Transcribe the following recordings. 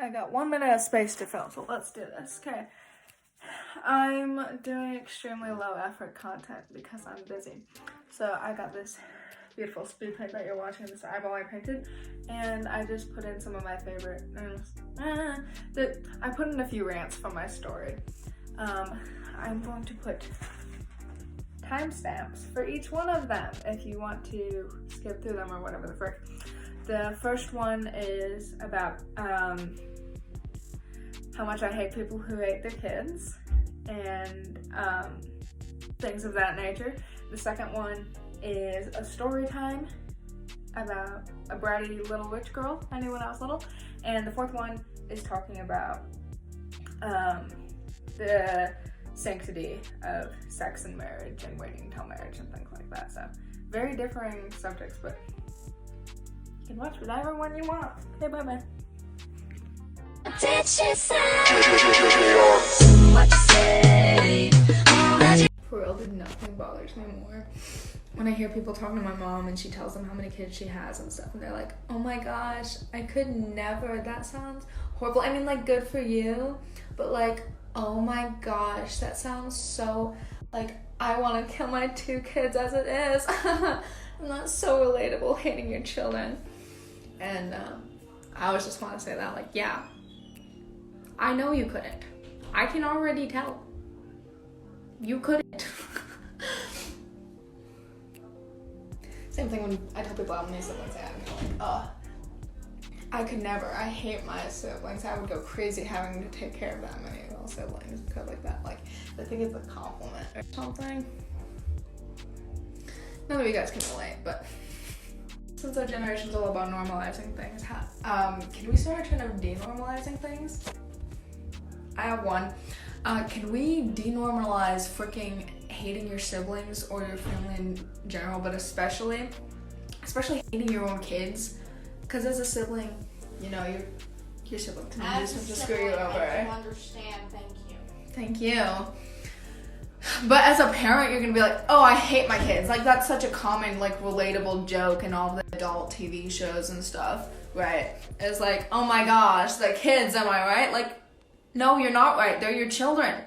I got 1 minute of space to film, so let's do this. Okay. I'm doing extremely low effort content because I'm busy. So I got this beautiful speed paint that you're watching, this eyeball I painted, and I just put in some of my favorite, I put in a few rants from my story. I'm going to put timestamps for each one of them if you want to skip through them or whatever the frick. The first one is about how much I hate people who hate their kids and things of that nature. The second one is a story time about a bratty little witch girl. Anyone else little? And the fourth one is talking about the sanctity of sex and marriage and waiting until marriage and things like that. So very differing subjects, but you can watch whatever one you want. Okay, bye-bye. For real, nothing bothers me more when I hear people talking to my mom and she tells them how many kids she has and stuff, and they're like, oh my gosh, I could never, that sounds horrible. I mean, like, good for you, but like, oh my gosh, that sounds so, like, I want to kill my 2 kids as it is. And that's so relatable, hating your children. And I always just want to say that, like, yeah, I know you couldn't. I can already tell. You couldn't. Same thing when I tell people how many siblings I have, and they're like, I could never. I hate my siblings. I would go crazy having to take care of that many little siblings because like that. Like, I think it's a compliment or something. None of you guys can relate, but since our generation's all about normalizing things, can we start a trend of denormalizing things? I have one. Can we denormalize freaking hating your siblings or your family in general, but especially hating your own kids? Because as a sibling, you know, your sibling can just screw you over. I can understand, Thank you. But as a parent, you're gonna be like, oh, I hate my kids. Like, that's such a common, like, relatable joke in all the adult TV shows and stuff, right? It's like, oh my gosh, the kids, am I right? Like, no, you're not right. They're your children.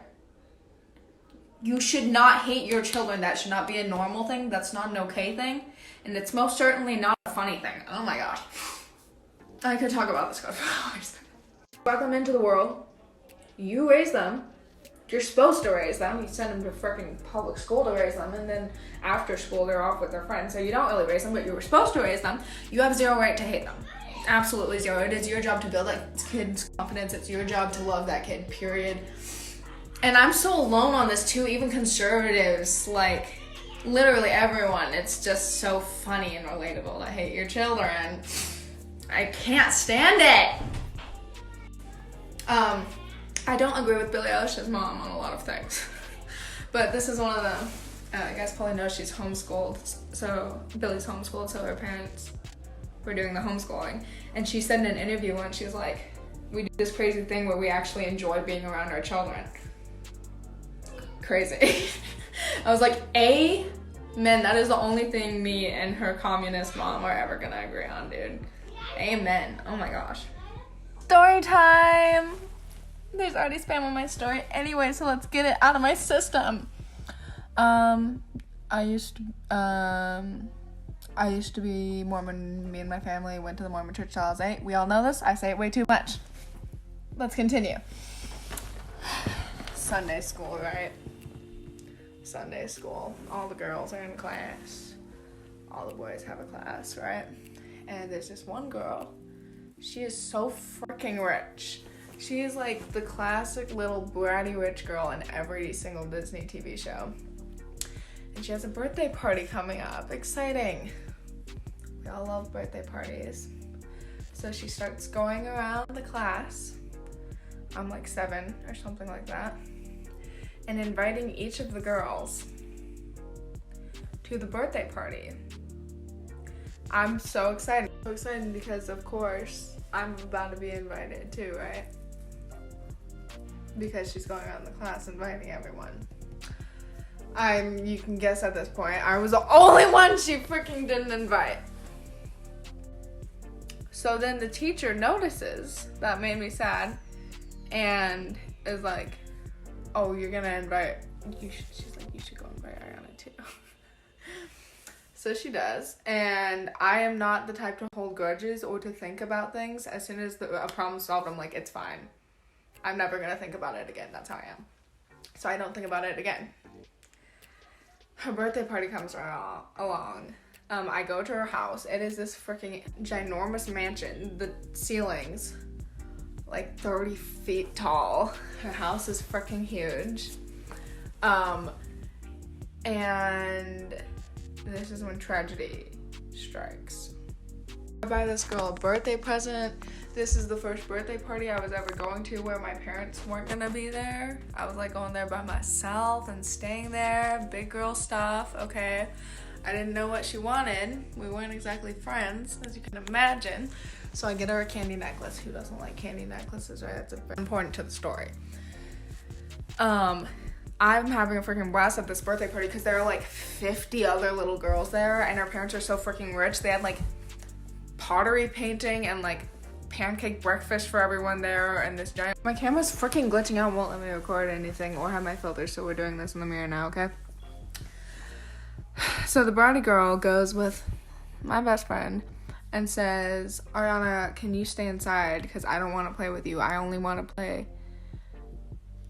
You should not hate your children. That should not be a normal thing. That's not an okay thing. And it's most certainly not a funny thing. Oh my gosh. I could talk about this for hours. You brought them into the world. You raise them. You're supposed to raise them. You send them to freaking public school to raise them. And then after school, they're off with their friends. So you don't really raise them, but you were supposed to raise them. You have zero right to hate them. Absolutely zero. It is your job to build that kid's confidence. It's your job to love that kid, period. And I'm so alone on this too, even conservatives, like literally everyone. It's just so funny and relatable to hate your children. I can't stand it. I don't agree with Billie Eilish's mom on a lot of things. But this is one of them. You guys probably know she's homeschooled. So Billie's homeschooled, so her parents were doing the homeschooling. And she said in an interview once, she's like, we do this crazy thing where we actually enjoy being around our children. Crazy. I was like, amen. That is the only thing me and her communist mom are ever gonna agree on, dude. Amen. Oh my gosh. Story time. There's already spam on my story. Anyway, so let's get it out of my system. I used to be Mormon. Me and my family went to the Mormon church till I was 8. We all know this. I say it way too much. Let's continue. Sunday school, right? Sunday school. All the girls are in class. All the boys have a class, right? And there's this one girl. She is so freaking rich. She is like the classic little bratty rich girl in every single Disney TV show. And she has a birthday party coming up. Exciting. We all love birthday parties. So she starts going around the class. I'm like 7 or something like that. And inviting each of the girls to the birthday party. I'm so excited. So excited because, of course, I'm about to be invited too, right? Because she's going around the class inviting everyone. You can guess at this point, I was the only one she freaking didn't invite. So then the teacher notices that made me sad and is like, oh, you're gonna invite, she's like, you should go invite Ariana too. So she does, and I am not the type to hold grudges or to think about things. As soon as a problem's solved, I'm like, it's fine. I'm never gonna think about it again. That's how I am. So I don't think about it again. Her birthday party comes along. I go to her house. It is this freaking ginormous mansion. The ceiling's like 30 feet tall. Her house is freaking huge. And this is when tragedy strikes. I buy this girl a birthday present. This is the first birthday party I was ever going to where my parents weren't gonna be there. I was like going there by myself and staying there, big girl stuff, okay? I didn't know what she wanted. We weren't exactly friends, as you can imagine. So I get her a candy necklace. Who doesn't like candy necklaces, right? That's important to the story. I'm having a freaking blast at this birthday party because there are like 50 other little girls there, and her parents are so freaking rich. They had like pottery painting and like pancake breakfast for everyone there, and this giant... My camera's freaking glitching out, won't let me record anything or have my filter, so we're doing this in the mirror now, okay? So the brownie girl goes with my best friend and says, Ariana, can you stay inside? Because I don't want to play with you. I only want to play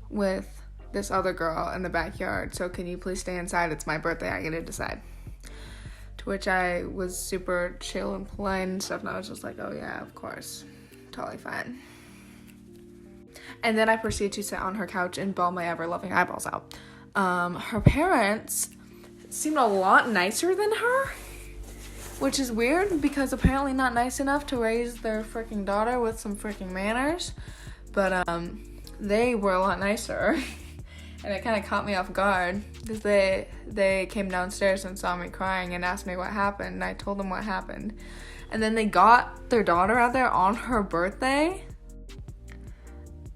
with this other girl in the backyard. So can you please stay inside? It's my birthday. I get to decide. To which I was super chill and polite and stuff. And I was just like, oh yeah, of course. Totally fine. And then I proceed to sit on her couch and bawl my ever-loving eyeballs out. Her parents seemed a lot nicer than her, which is weird because apparently not nice enough to raise their freaking daughter with some freaking manners, but they were a lot nicer. And it kind of caught me off guard because they came downstairs and saw me crying and asked me what happened, and I told them what happened. And then they got their daughter out there on her birthday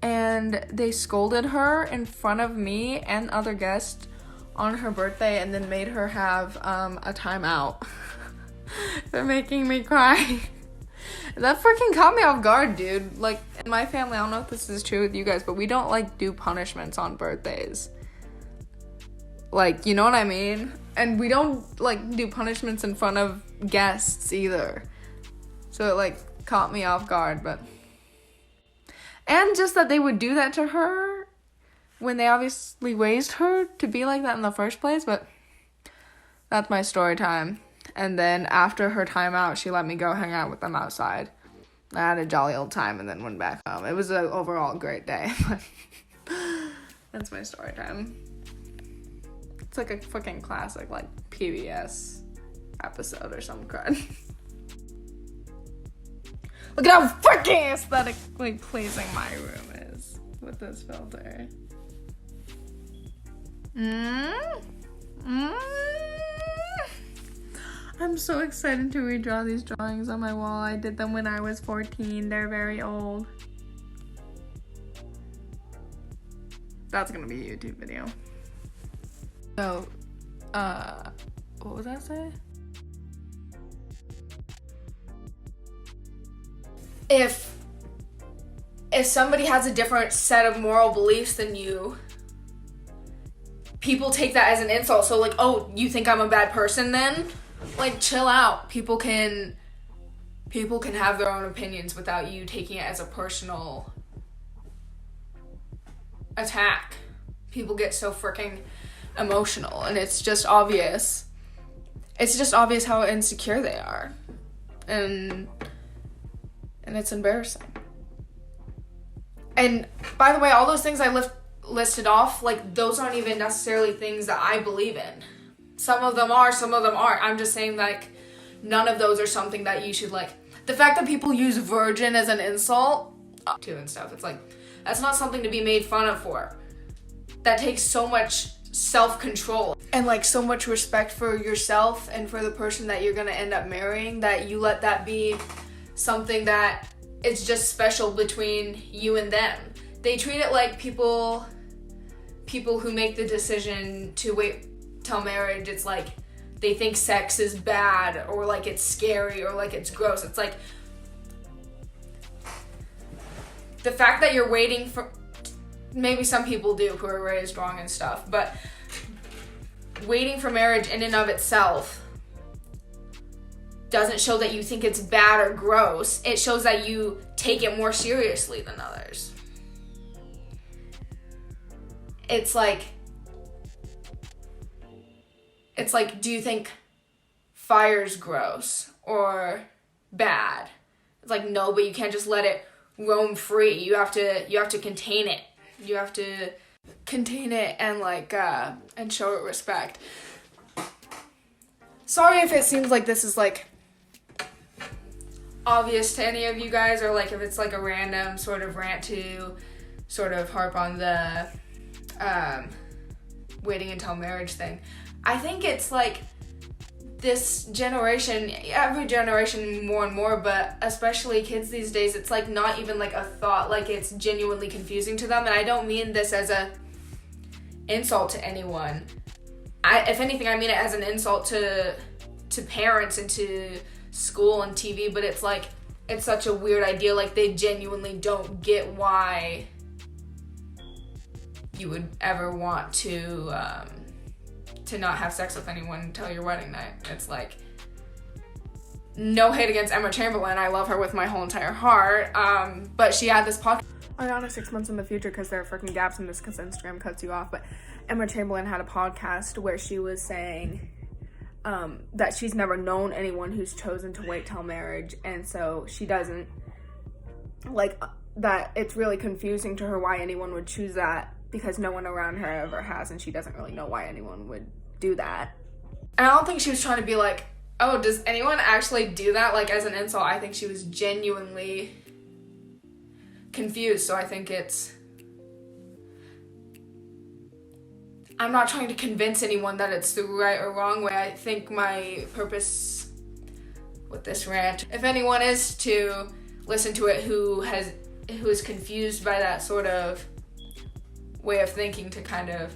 and they scolded her in front of me and other guests on her birthday, and then made her have a timeout for making me cry. That freaking caught me off guard, dude. Like, in my family, I don't know if this is true with you guys, but we don't, like, do punishments on birthdays. Like, you know what I mean? And we don't, like, do punishments in front of guests either. So it, like, caught me off guard, but... And just that they would do that to her when they obviously raised her to be like that in the first place, but that's my story time. And then after her time out, she let me go hang out with them outside. I had a jolly old time and then went back home. It was an overall great day, but that's my story time. It's like a fucking classic, like, PBS episode or some crud. Look at how freaking aesthetically pleasing my room is with this filter. I'm so excited to redraw these drawings on my wall. I did them when I was 14. They're very old. That's gonna be a YouTube video. So, what was that say? If somebody has a different set of moral beliefs than you, people take that as an insult. So like, oh, you think I'm a bad person then? Like, chill out. People can have their own opinions without you taking it as a personal attack. People get so freaking emotional, and it's just obvious. It's just obvious how insecure they are. And it's embarrassing. And by the way, all those things I listed off, like, those aren't even necessarily things that I believe in. Some of them are, some of them aren't. I'm just saying, like, none of those are something that you should, like... The fact that people use virgin as an insult, too, and stuff, it's like, that's not something to be made fun of for. That takes so much self-control and, like, so much respect for yourself and for the person that you're gonna end up marrying, that you let that be something that is just special between you and them. They treat it like people who make the decision to wait till marriage, it's like they think sex is bad or like it's scary or like it's gross. It's like, the fact that you're waiting for, maybe some people do who are raised wrong and stuff, but waiting for marriage in and of itself doesn't show that you think it's bad or gross. It shows that you take it more seriously than others. It's like, do you think fire's gross or bad? It's like, no, but you can't just let it roam free. You have to contain it. You have to contain it and and show it respect. Sorry if it seems like this is obvious to any of you guys, or if it's a random sort of rant to sort of harp on the waiting until marriage thing. I think it's this generation, every generation more and more, but especially kids these days, it's not even a thought, it's genuinely confusing to them. And I don't mean this as a insult to anyone. If anything, I mean it as an insult to parents and to school and TV, but it's it's such a weird idea. They genuinely don't get why you would ever want to not have sex with anyone until your wedding night. It's no hate against Emma Chamberlain. I love her with my whole entire heart. But she had this podcast. Ariana 6 months in the future, because there are freaking gaps in this because Instagram cuts you off. But Emma Chamberlain had a podcast where she was saying that she's never known anyone who's chosen to wait till marriage, and so she doesn't that. It's really confusing to her why anyone would choose that, because no one around her ever has, and she doesn't really know why anyone would do that. And I don't think she was trying to be oh, does anyone actually do that as an insult? I think she was genuinely confused. So I think I'm not trying to convince anyone that it's the right or wrong way. I think my purpose with this rant, if anyone is to listen to it who is confused by that sort of way of thinking, to kind of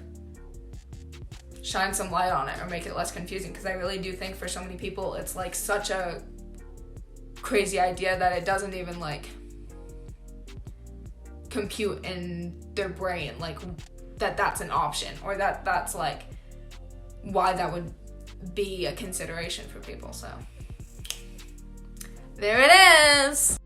shine some light on it or make it less confusing, because I really do think for so many people it's such a crazy idea that it doesn't even compute in their brain that's an option, or that's why that would be a consideration for people. So there it is.